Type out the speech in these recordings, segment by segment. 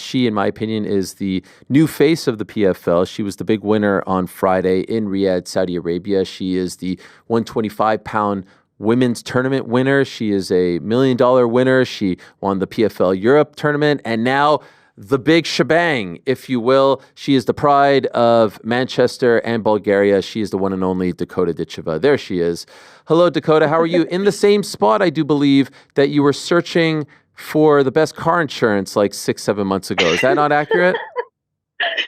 She, in my opinion, is the new face of the PFL. She was the big winner on Friday in Riyadh, Saudi Arabia. She is the 125-pound women's tournament winner. She is a $1 million winner. She won the PFL Europe tournament. And now the big shebang, if you will. She is the pride of Manchester and Bulgaria. She is the one and only Dakota Ditcheva. There she is. Hello, Dakota. How are you? In the same spot, I do believe, that you were searching for the best car insurance like 6-7 months ago. Is that not accurate?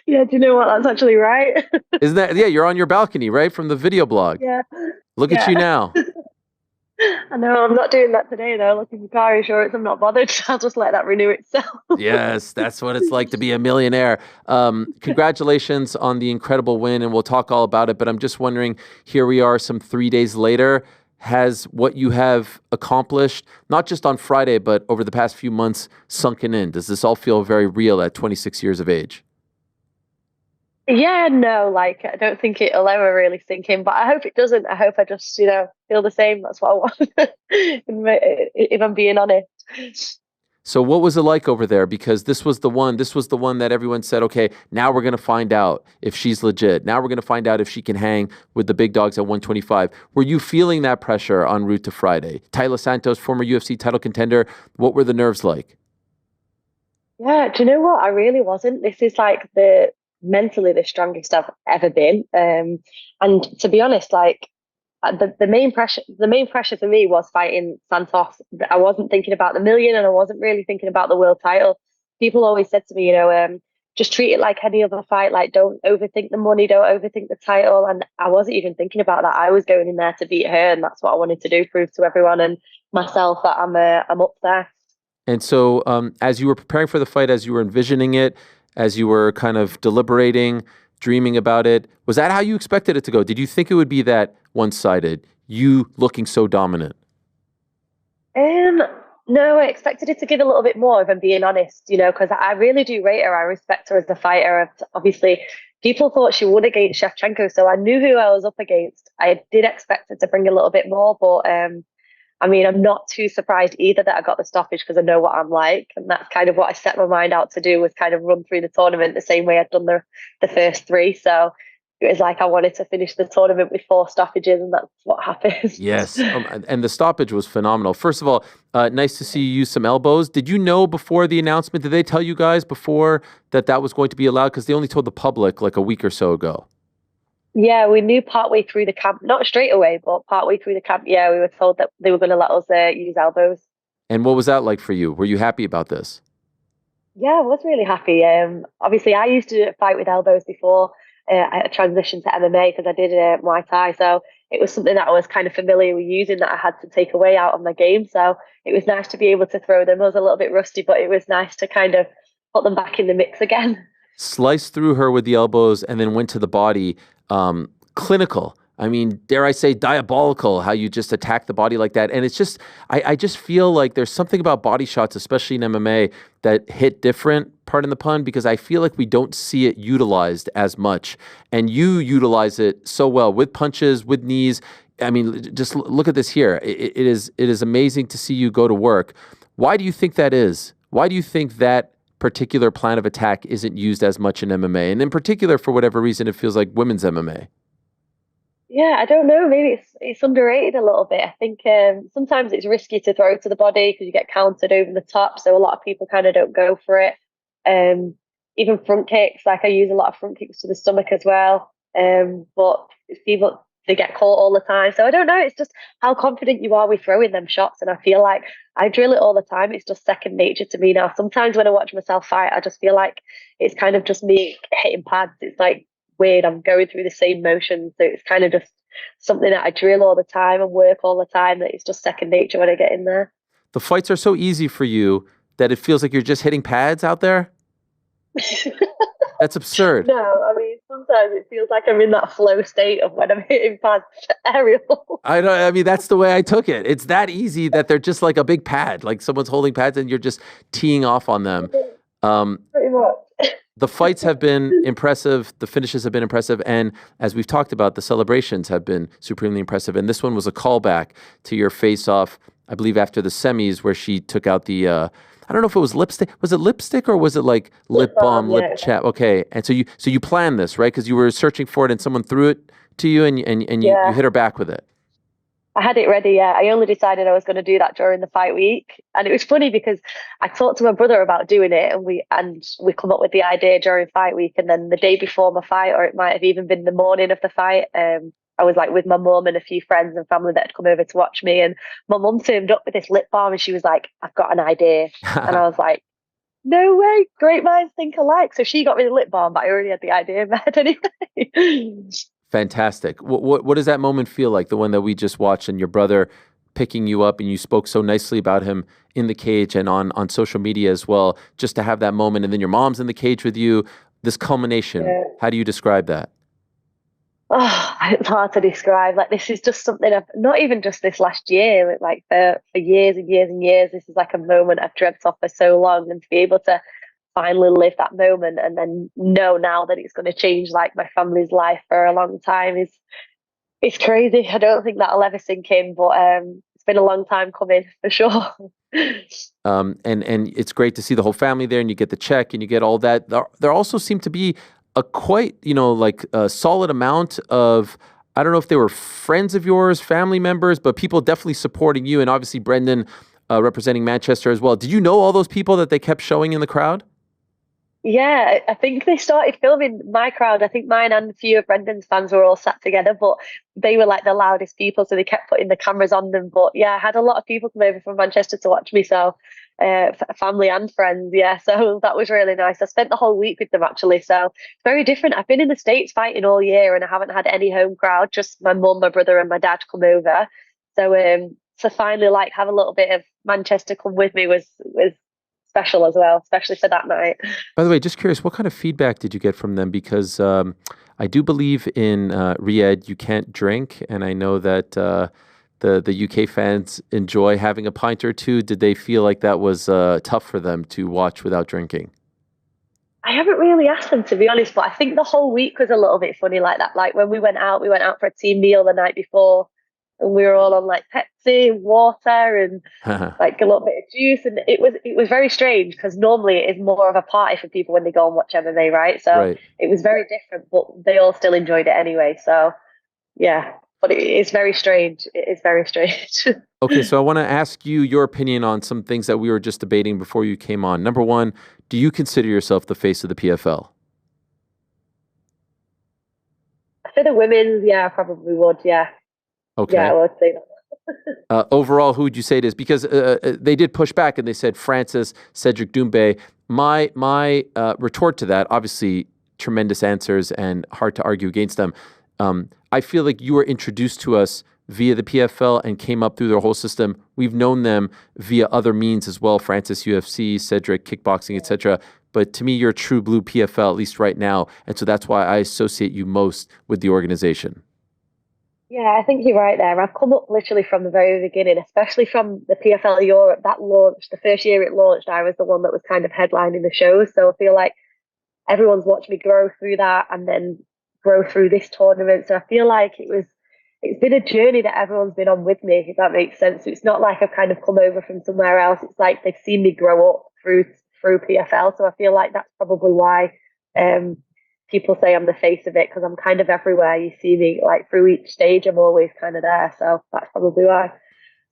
Yeah, do you know what? That's actually right. Isn't that? Yeah, you're on your balcony, right? From the video blog. Yeah. Look at you now. I know, I'm not doing that today though. Looking for car insurance, I'm not bothered. I'll just let that renew itself. Yes, that's what it's like to be a millionaire. Congratulations on the incredible win, and we'll talk all about it. But I'm just wondering, here we are some 3 days later. Has what you have accomplished, not just on Friday, but over the past few months, sunken in? Does this all feel very real at 26 years of age? Yeah, no, like I don't think it'll ever really sink in, but I hope it doesn't. I hope I just, feel the same. That's what I want, if I'm being honest. So what was it like over there? Because this was the one that everyone said, okay, now we're going to find out if she's legit. Now we're going to find out if she can hang with the big dogs at 125. Were you feeling that pressure en route to Friday? Taila Santos, former UFC title contender. What were the nerves like? Yeah, do you know what? I really wasn't. This is like mentally the strongest I've ever been. And to be honest, like the main pressure for me was fighting Santos. I wasn't thinking about the million, and I wasn't really thinking about the world title. People always said to me, just treat it like any other fight. Like, don't overthink the money, don't overthink the title. And I wasn't even thinking about that. I was going in there to beat her, and that's what I wanted to do, prove to everyone and myself that I'm up there. And so as you were preparing for the fight, as you were envisioning it, as you were kind of deliberating, dreaming about it, was that how you expected it to go? Did you think it would be that one-sided, you looking so dominant? No, I expected it to give a little bit more, if I'm being honest, because I really do rate her. I respect her as a fighter. Obviously, people thought she won against Shevchenko, so I knew who I was up against. I did expect it to bring a little bit more, but I'm not too surprised either that I got the stoppage, because I know what I'm like. And that's kind of what I set my mind out to do, was kind of run through the tournament the same way I'd done the first three. So it was like I wanted to finish the tournament with 4 stoppages, and that's what happened. Yes. And the stoppage was phenomenal. First of all, nice to see you use some elbows. Did you know before the announcement, did they tell you guys before that was going to be allowed? Because they only told the public like a week or so ago. Yeah, we knew partway through the camp, not straight away, but partway through the camp, yeah, we were told that they were going to let us use elbows. And what was that like for you? Were you happy about this? Yeah, I was really happy. Obviously, I used to fight with elbows before I transitioned to MMA, because I did Muay Thai. So it was something that I was kind of familiar with using, that I had to take away out of my game. So it was nice to be able to throw them. I was a little bit rusty, but it was nice to kind of put them back in the mix again. Sliced through her with the elbows and then went to the body. Clinical. I mean, dare I say diabolical, how you just attack the body like that. And it's just, I just feel like there's something about body shots, especially in MMA, that hit different, pardon the pun, because I feel like we don't see it utilized as much. And you utilize it so well with punches, with knees. I mean, just look at this here. It is amazing to see you go to work. Why do you think that is? Why do you think that particular plan of attack isn't used as much in MMA? And in particular, for whatever reason, it feels like women's MMA. Yeah, I don't know. Maybe it's underrated a little bit. I think sometimes it's risky to throw to the body because you get countered over the top. So a lot of people kind of don't go for it. Even front kicks, like I use a lot of front kicks to the stomach as well. But people, they get caught all the time. So I don't know. It's just how confident you are with throwing them shots. And I feel like I drill it all the time. It's just second nature to me now. Sometimes when I watch myself fight, I just feel like it's kind of just me hitting pads. It's like weird. I'm going through the same motions. So it's kind of just something that I drill all the time and work all the time, that it's just second nature when I get in there. The fights are so easy for you that it feels like you're just hitting pads out there? That's absurd. No, I mean, sometimes it feels like I'm in that flow state of when I'm hitting pads, Ariel. I mean, that's the way I took it. It's that easy that they're just like a big pad, like someone's holding pads and you're just teeing off on them. Pretty much. The fights have been impressive. The finishes have been impressive. And as we've talked about, the celebrations have been supremely impressive. And this one was a callback to your face-off, I believe, after the semis, where she took out the, I don't know if it was lipstick. Was it lipstick or was it like Lip lip balm, balm, lip yeah. chap? Okay, and so you planned this, right? Because you were searching for it and someone threw it to you, and you Yeah. hit her back with it. I had it ready, yeah. I only decided I was going to do that during the fight week. And it was funny because I talked to my brother about doing it and we come up with the idea during fight week, and then the day before my fight, or it might have even been the morning of the fight, I was like with my mum and a few friends and family that had come over to watch me, and my mum turned up with this lip balm and she was like, "I've got an idea." And I was like, "No way, great minds think alike." So she got me the lip balm, but I already had the idea in my head anyway. Fantastic. What does that moment feel like? The one that we just watched, and your brother picking you up, and you spoke so nicely about him in the cage and on social media as well. Just to have that moment, and then your mom's in the cage with you. This culmination. Yeah. How do you describe that? Oh, it's hard to describe. Like, this is just something I've not even just this last year, like for years and years and years. This is like a moment I've dreamt of for so long, and to be able to finally live that moment and then know now that it's going to change like my family's life for a long time is it's crazy. I don't think that'll ever sink in, but it's been a long time coming for sure. And it's great to see the whole family there, and you get the check, and you get all that. There also seemed to be a quite, like a solid amount of, I don't know if they were friends of yours, family members, but people definitely supporting you, and obviously Brendan representing Manchester as well. Did you know all those people that they kept showing in the crowd? Yeah, I think they started filming my crowd. I think mine and a few of Brendan's fans were all sat together, but they were like the loudest people, so they kept putting the cameras on them. But yeah, I had a lot of people come over from Manchester to watch me, so family and friends. Yeah, so that was really nice. I spent the whole week with them actually, so it's very different. I've been in the States fighting all year, and I haven't had any home crowd. Just my mum, my brother, and my dad come over. So to finally like have a little bit of Manchester come with me was special as well, especially for that night. By the way, just curious, what kind of feedback did you get from them? Because I do believe in Riyadh, you can't drink, and I know that the UK fans enjoy having a pint or two. Did they feel like that was tough for them to watch without drinking? I haven't really asked them to be honest, but I think the whole week was a little bit funny like that. Like when we went out for a team meal the night before, and we were all on like Pepsi and water and like a little bit of juice, and it was very strange because normally it is more of a party for people when they go and watch MMA, right? So Right. it was very different, but they all still enjoyed it anyway. So yeah, but it is very strange. It is very strange. Okay, so I want to ask you your opinion on some things that we were just debating before you came on. Number one, do you consider yourself the face of the PFL? For the women's, yeah, I probably would. Yeah, yeah, I Okay. would say that. Overall, who would you say it is? Because they did push back and they said Francis, Cedric Doumbé. My retort to that, obviously, tremendous answers and hard to argue against them. I feel like you were introduced to us via the PFL and came up through their whole system. We've known them via other means as well, Francis UFC, Cedric kickboxing, etc. But to me, you're a true blue PFL, at least right now. And so that's why I associate you most with the organization. Yeah, I think you're right there. I've come up literally from the very beginning, especially from the PFL Europe. That launched, the first year it launched, I was the one that was kind of headlining the shows. So I feel like everyone's watched me grow through that and then grow through this tournament. So I feel like it's been a journey that everyone's been on with me, if that makes sense. So it's not like I've kind of come over from somewhere else. It's like they've seen me grow up through PFL. So I feel like that's probably why um people say I'm the face of it because I'm kind of everywhere. You see me like through each stage, I'm always kind of there. So that's probably why.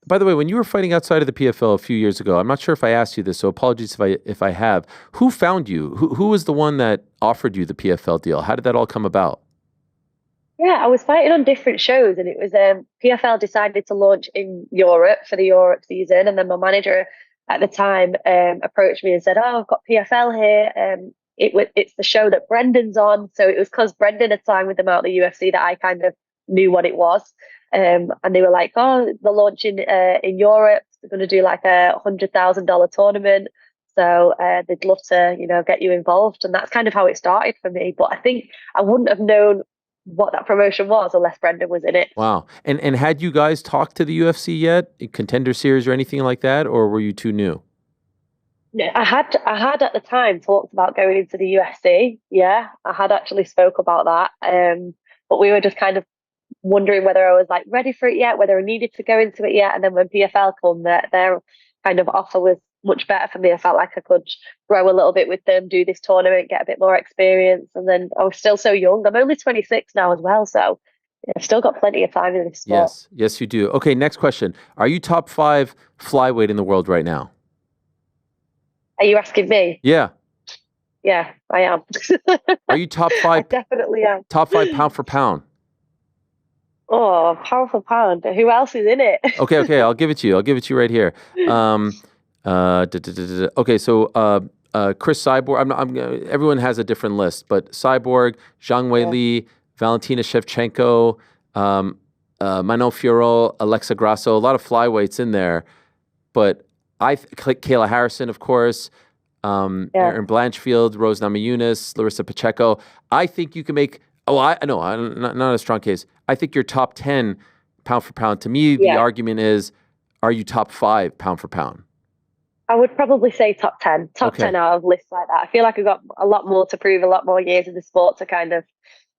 By the way, when you were fighting outside of the PFL a few years ago, I'm not sure if I asked you this, so apologies if I have. Who found you? Who was the one that offered you the PFL deal? How did that all come about? Yeah, I was fighting on different shows, and it was PFL decided to launch in Europe for the Europe season, and then my manager at the time approached me and said, "Oh, I've got PFL here. It's the show that Brendan's on." So it was because Brendan had signed with them out of the UFC that I kind of knew what it was, and they were like, "Oh, they're launching in Europe. They're going to do like $100,000 tournament." So they'd love to, get you involved, and that's kind of how it started for me. But I think I wouldn't have known what that promotion was unless Brendan was in it. Wow. And had you guys talked to the UFC yet? Contender Series or anything like that, or were you too new? Yeah, I had at the time talked about going into the UFC. Yeah, I had actually spoke about that. But we were just kind of wondering whether I was like ready for it yet, whether I needed to go into it yet. And then when PFL come, their kind of offer was much better for me. I felt like I could grow a little bit with them, do this tournament, get a bit more experience. And then I was still so young. I'm only 26 now as well. So I've still got plenty of time in this sport. Yes. Yes, you do. Okay, next question. Are you top 5 flyweight in the world right now? Are you asking me? Yeah. Yeah, I am. Are you top I 5 definitely am. top 5 pound for pound? Oh, powerful pound. Who else is in it? Okay, I'll give it to you. I'll give it to you right here. Okay, so Chris Cyborg. Everyone has a different list, but Cyborg, Zhang Wei Yeah. Li, Valentina Shevchenko, Manon Fiorot, Alexa Grasso. A lot of flyweights in there, but Kayla Harrison, of course. Erin Blanchfield, Rose Namajunas, Larissa Pacheco. I think you can make. Oh, I know. Not a strong case. I think you're top 10 pound for pound. To me, the argument is, are you top 5 pound for pound? I would probably say top 10. Top Okay. 10 out of lists like that. I feel like I've got a lot more to prove, a lot more years in the sport to kind of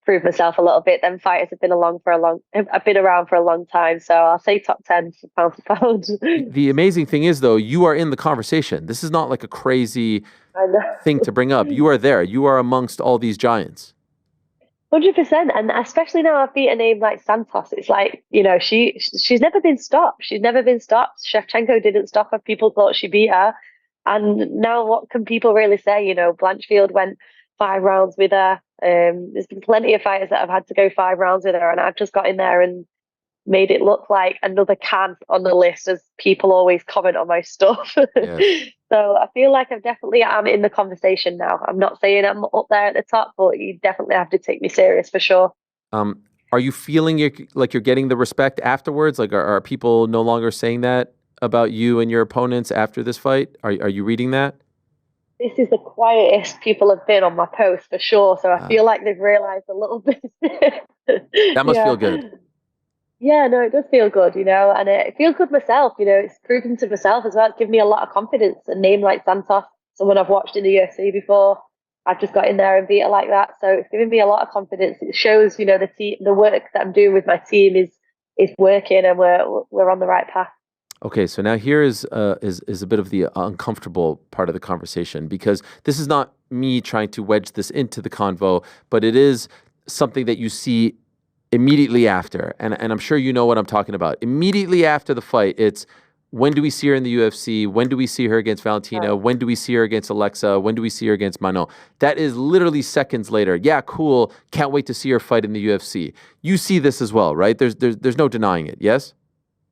prove myself a little bit. Them fighters have been I've been around for a long time. So I'll say top 10 pound for pound. The amazing thing is, though, you are in the conversation. This is not like a crazy thing to bring up. You are there. You are amongst all these giants. 100%, and especially now I've beat a name like Santos. It's like, you know, she's never been stopped. She's never been stopped. Shevchenko didn't stop her. People thought she beat her, and now what can people really say? You know, Blanchfield went 5 rounds with her. There's been plenty of fighters that have had to go 5 rounds with her, and I've just got in there and made it look like another can on the list, as people always comment on my stuff. Yes. So I feel like I definitely am in the conversation now. I'm not saying I'm up there at the top, but you definitely have to take me serious for sure. Are you feeling like you're getting the respect afterwards? Like, are people no longer saying that about you and your opponents after this fight? Are you reading that? This is the quietest people have been on my post for sure. So I feel like they've realized a little bit. That must feel good. Yeah, no, it does feel good, you know, and it feels good myself, you know, it's proven to myself as well. It's given me a lot of confidence. A name like Santos, someone I've watched in the UFC before, I've just got in there and beat her like that. So it's given me a lot of confidence. It shows, you know, the work that I'm doing with my team is working, and we're on the right path. Okay, so now here is a bit of the uncomfortable part of the conversation, because this is not me trying to wedge this into the convo, but it is something that you see immediately after, and I'm sure you know what I'm talking about. Immediately after the fight, it's, when do we see her in the UFC? When do we see her against Valentina? Right. When do we see her against Alexa? When do we see her against Manon? That is literally seconds later. Yeah, cool. Can't wait to see her fight in the UFC. You see this as well, right? There's no denying it. Yes?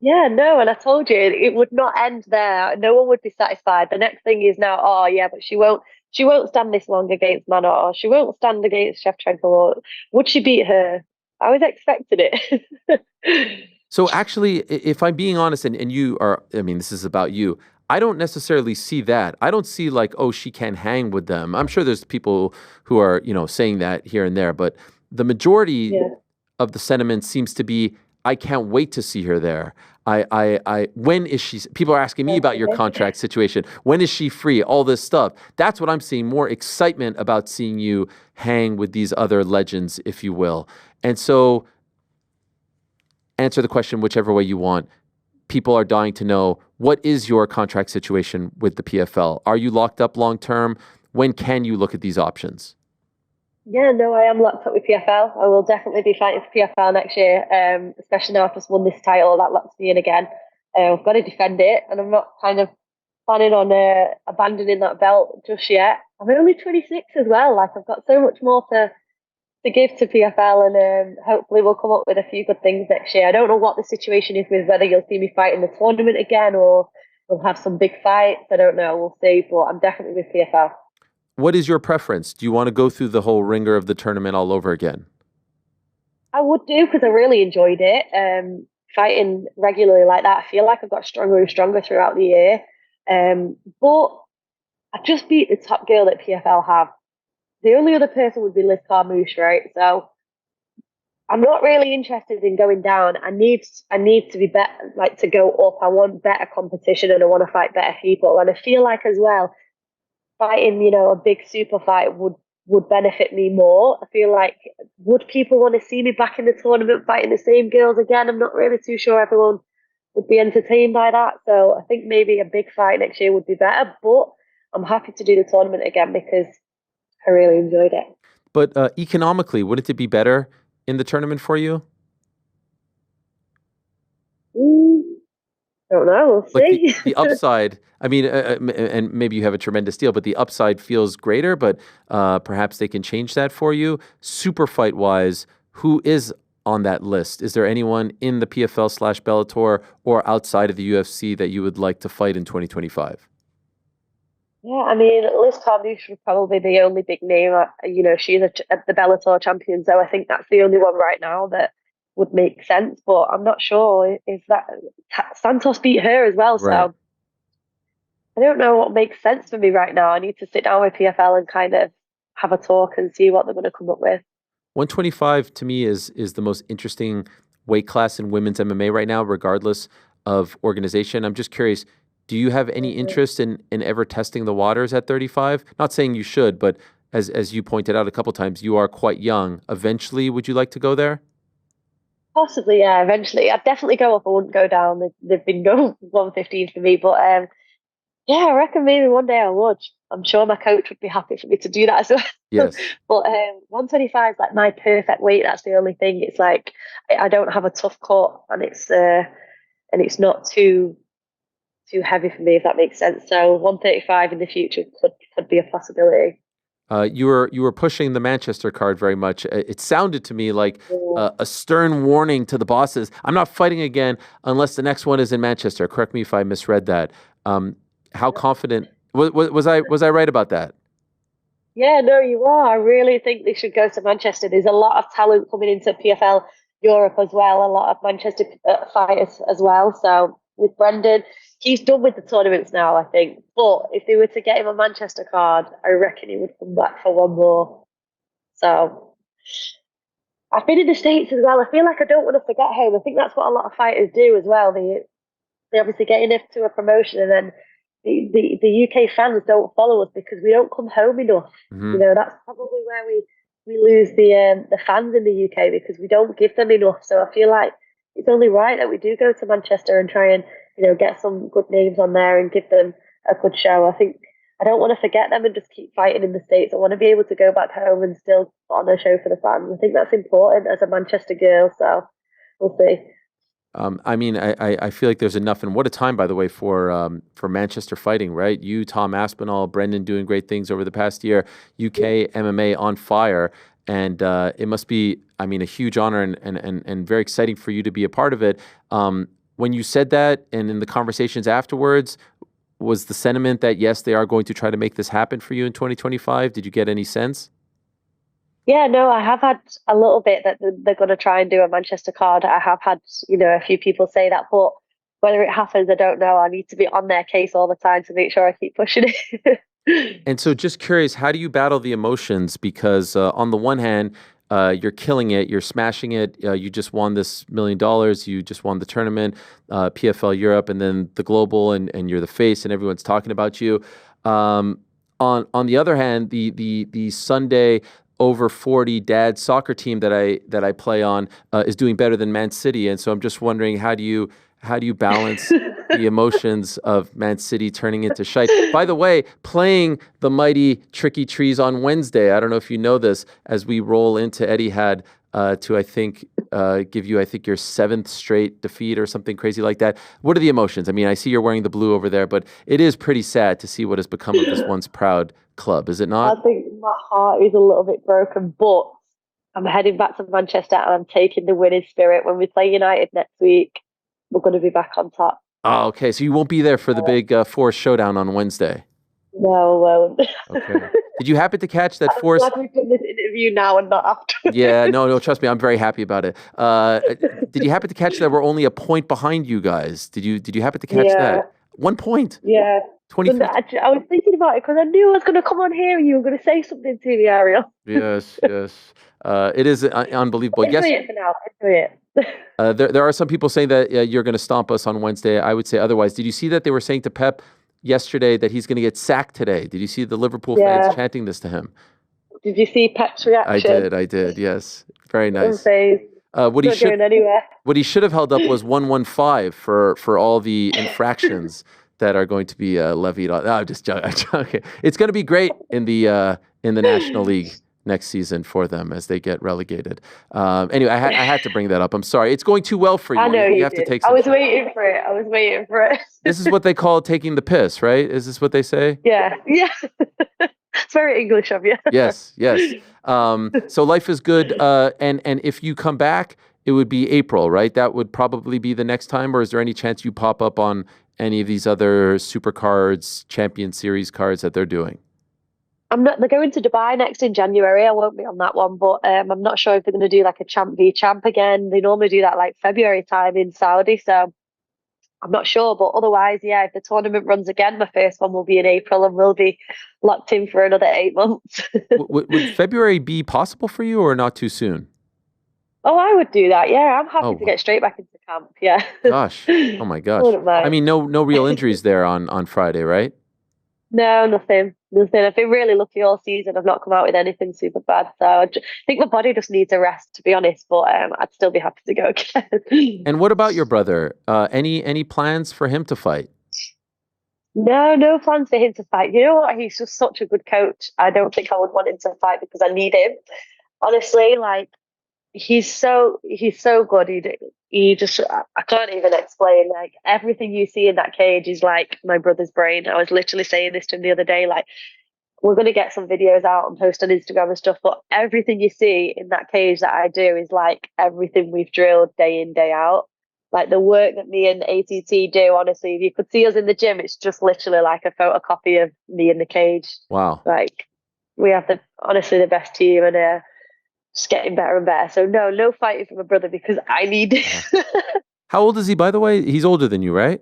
Yeah, no, and I told you it would not end there. No one would be satisfied. The next thing is now, oh yeah, but she won't stand this long against Manon, or she won't stand against Shevchenko, or would she beat her? I was expecting it. So actually, if I'm being honest, and you are, I mean, this is about you, I don't necessarily see that. I don't see like, oh, she can't hang with them. I'm sure there's people who are, saying that here and there, but the majority of the sentiment seems to be, I can't wait to see her there. When is she? People are asking me about your contract situation. When is she free? All this stuff. That's what I'm seeing. More excitement about seeing you hang with these other legends, if you will. And so, answer the question whichever way you want. People are dying to know, what is your contract situation with the PFL? Are you locked up long term? When can you look at these options? Yeah, no, I am locked up with PFL. I will definitely be fighting for PFL next year, especially now I've just won this title. That locks me in again. I've got to defend it, and I'm not kind of planning on abandoning that belt just yet. I'm only 26 as well. Like, I've got so much more to give to PFL, and hopefully we'll come up with a few good things next year. I don't know what the situation is with whether you'll see me fight in the tournament again, or we'll have some big fights. I don't know. We'll see, but I'm definitely with PFL. What is your preference? Do you want to go through the whole ringer of the tournament all over again? I would do, because I really enjoyed it. Fighting regularly like that, I feel like I've got stronger and stronger throughout the year. But I just beat the top girl that PFL have. The only other person would be Liz Carmouche, right? So I'm not really interested in going down. I need to be better, like to go up. I want better competition, and I want to fight better people. And I feel like as well, fighting, a big super fight would benefit me more. I feel like, would people want to see me back in the tournament fighting the same girls again? I'm not really too sure everyone would be entertained by that. So I think maybe a big fight next year would be better. But I'm happy to do the tournament again because I really enjoyed it. But economically, wouldn't it be better in the tournament for you? Mm, don't know. We'll Like see. the upside, I mean, and maybe you have a tremendous deal, but the upside feels greater, but perhaps they can change that for you. Super fight wise, who is on that list? Is there anyone in the PFL / Bellator or outside of the UFC that you would like to fight in 2025? Yeah, I mean, Liz Carmouche would probably be the only big name. You know, she's the Bellator champion, so I think that's the only one right now that would make sense. But I'm not sure. Is that Santos beat her as well? Right. So I don't know what makes sense for me right now. I need to sit down with PFL and kind of have a talk and see what they're going to come up with. 125 to me is the most interesting weight class in women's MMA right now, regardless of organization. I'm just curious, do you have any interest in ever testing the waters at 35? Not saying you should, but as you pointed out a couple times, you are quite young. Eventually, would you like to go there? Possibly, yeah. Eventually, I'd definitely go up. I wouldn't go down. They've been going 115 for me, but yeah, I reckon maybe one day I would. I'm sure my coach would be happy for me to do that as well. Yes. But 125 is like my perfect weight. That's the only thing. It's like I don't have a tough cut, and it's not too heavy for me, if that makes sense. So 135 in the future could be a possibility. You were pushing the Manchester card very much. It sounded to me like a stern warning to the bosses. I'm not fighting again unless the next one is in Manchester. Correct me if I misread that. How confident was I right about that? Yeah, no, you are. I really think they should go to Manchester. There's a lot of talent coming into PFL Europe as well, a lot of Manchester fighters as well. So with Brendan, he's done with the tournaments now, I think. But if they were to get him a Manchester card, I reckon he would come back for one more. So I've been in the States as well. I feel like I don't want to forget home. I think that's what a lot of fighters do as well. They obviously get into a promotion and then the UK fans don't follow us because we don't come home enough. Hmm. You know, that's probably where we lose the fans in the UK because we don't give them enough. So I feel like it's only right that we do go to Manchester and try and, you know, get some good names on there and give them a good show. I think I don't want to forget them and just keep fighting in the States. I want to be able to go back home and still put on a show for the fans. I think that's important as a Manchester girl. So we'll see. I mean, I feel like there's enough, and what a time, by the way, for Manchester fighting, right? You, Tom Aspinall, Brendan doing great things over the past year, UK MMA on fire, and it must be, I mean, a huge honor and very exciting for you to be a part of it. When you said that, and in the conversations afterwards, was the sentiment that yes, they are going to try to make this happen for you in 2025? Did you get any sense? Yeah, no, I have had a little bit that they're going to try and do a Manchester card. I have had, you know, a few people say that, but whether it happens, I don't know. I need to be on their case all the time to make sure I keep pushing it. And so, just curious, how do you battle the emotions? Because on the one hand, you're killing it, you're smashing it. You just won this $1 million. You just won the tournament, PFL Europe, and then the global, and you're the face, and everyone's talking about you. On the other hand, the Sunday over 40 dad soccer team that I play on is doing better than Man City, and so I'm just wondering how do you balance the emotions of Man City turning into shite? By the way, playing the mighty Tricky Trees on Wednesday. I don't know if you know this, as we roll into Etihad to, I think, give you, I think, your 7th straight defeat or something crazy like that. What are the emotions? I mean, I see you're wearing the blue over there, but it is pretty sad to see what has become of this once proud club, is it I not? think my heart is a little bit broken, but I'm heading back to Manchester and I'm taking the winning spirit. When we play United next week, we're going to be back on top. Oh, okay. So you won't be there for the big Forest Showdown on Wednesday. No, I won't. Okay. Did you happen to catch that I'm Forest? glad we've done this interview now and not after. Yeah, no, trust me, I'm very happy about it. Did you happen to catch that we're only a point behind you guys? Did you happen to catch Yeah, that? 1 point. yeah. But 23. I was thinking about it because I knew I was going to come on here and you were going to say something to me, Ariel. Yes, yes. It is unbelievable. Enjoy Yes, it for now. Enjoy it. there are some people saying that you're going to stomp us on Wednesday. I would say otherwise. Did you see that they were saying to Pep yesterday that he's going to get sacked today? Did you see the Liverpool fans Yeah. chanting this to him? Did you see Pep's I reaction? did. Yes. Very nice. Unfazed. What he Not should going anywhere. what he should have held up was 115 for all the infractions that are going to be levied on. I'm just joking. It's going to be great in the National League next season for them as they get relegated. Anyway, I had to bring that up. I'm sorry. It's going too well for you. I know You you have to did. take I some was time. waiting for it. I was waiting for it. This is what they call taking the piss, right? Is this what they say? Yeah. It's very English of you. Yes. So life is good. And if you come back, it would be April, right? That would probably be the next time. Or is there any chance you pop up on any of these other super cards, Champion Series cards that they're doing? They're going to Dubai next in January. I won't be on that one, but I'm not sure if they're going to do like a champ v champ again. They normally do that like February time in Saudi, so I'm not sure. But otherwise, yeah, if the tournament runs again, my first one will be in April, and we'll be locked in for another 8 months. Would February be possible for you, or not too soon? Oh, I would do that. Yeah, I'm happy Oh, to get straight back into camp. Yeah. gosh. Oh my gosh. Wouldn't mind. I mean, no real injuries there on Friday, right? No, nothing. Nothing. I've been really lucky all season. I've not come out with anything super bad. So I think my body just needs a rest, to be honest. But I'd still be happy to go again. And what about your brother? Any plans for him to fight? No plans for him to fight. You know what? He's just such a good coach. I don't think I would want him to fight because I need him. Honestly, like he's so good. He just I can't even explain. Like everything you see in that cage is like my brother's brain. I was literally saying this to him the other day. Like we're gonna get some videos out and post on Instagram and stuff. But everything you see in that cage that I do is like everything we've drilled day in day out. Like the work that me and ATT do. Honestly, if you could see us in the gym, it's just literally like a photocopy of me in the cage. Wow. Like we have honestly the best team, and just getting better and better. So no fighting for my brother because I need it. How old is he, by the way? He's older than you, right?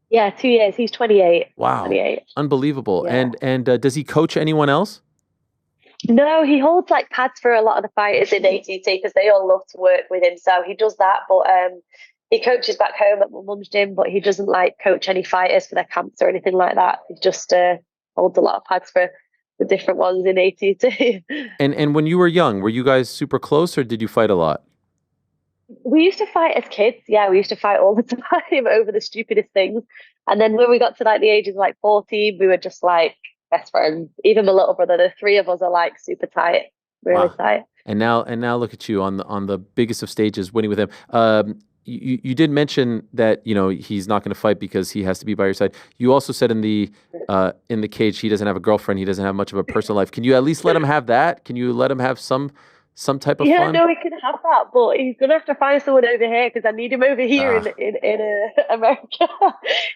Yeah, 2 years. He's 28. Wow. 28. Unbelievable. Yeah. And does he coach anyone else? No, he holds like pads for a lot of the fighters in ATT because they all love to work with him. So he does that. But he coaches back home at my mum's gym, but he doesn't like coach any fighters for their camps or anything like that. He just holds a lot of pads for the different ones in ATT. And when you were young, were you guys super close or did you fight a lot? We used to fight as kids. Yeah, we used to fight all the time over the stupidest things. And then when we got to like the ages of like 14, we were just like best friends. Even my little brother, the three of us are like super tight, really tight. And now look at you on the biggest of stages, winning with him. You did mention that he's not going to fight because he has to be by your side. You also said in the cage he doesn't have a girlfriend. He doesn't have much of a personal life. Can you at least let him have that? Can you let him have some type of Yeah, fun? no, he can have that, but he's gonna have to find someone over here because I need him over here in America.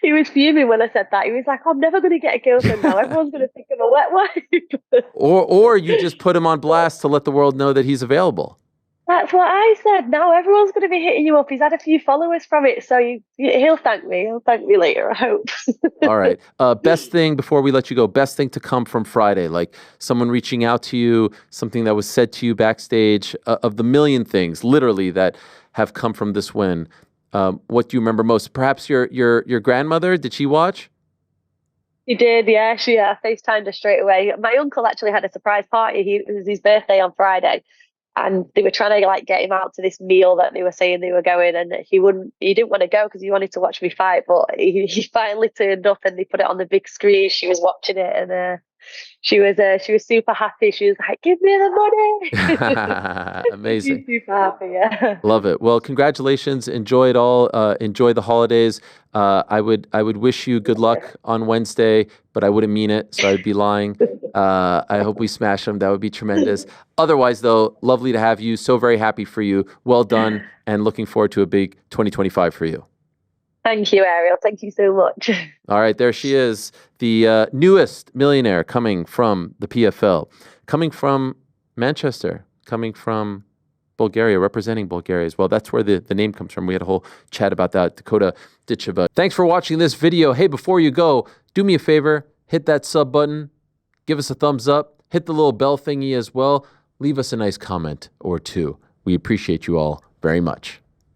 He was fuming when I said that. He was like, "I'm never gonna get a girlfriend now. Everyone's gonna think I'm a wet wife." Or you just put him on blast to let the world know that he's available. That's what I said. Now everyone's going to be hitting you up. He's had a few followers from it, so he'll thank me. He'll thank me later, I hope. All right. Best thing before we let you go, best thing to come from Friday, like someone reaching out to you, something that was said to you backstage, of the million things, literally, that have come from this win. What do you remember most? Perhaps your grandmother, did she watch? She did, yeah. She FaceTimed her straight away. My uncle actually had a surprise party. It was his birthday on Friday. And they were trying to like get him out to this meal that they were saying they were going, and he didn't want to go because he wanted to watch me fight. But he finally turned up, and they put it on the big screen. She was watching it, and she was super happy. She was like, "Give me the money!" Amazing. She's super happy. Yeah. Love it. Well, congratulations. Enjoy it all. Enjoy the holidays. I would wish you good luck on Wednesday, but I wouldn't mean it, so I'd be lying. I hope we smash them. That would be tremendous. Otherwise, though, lovely to have you. So very happy for you. Well done, and looking forward to a big 2025 for you. Thank you, Ariel. Thank you so much. All right, there she is, the newest millionaire coming from the PFL, coming from Manchester, coming from Bulgaria, representing Bulgaria as well. That's where the name comes from. We had a whole chat about that. Dakota Ditcheva. Thanks for watching this video. Hey, before you go, do me a favor, hit that sub button, give us a thumbs up, hit the little bell thingy as well. Leave us a nice comment or two. We appreciate you all very much.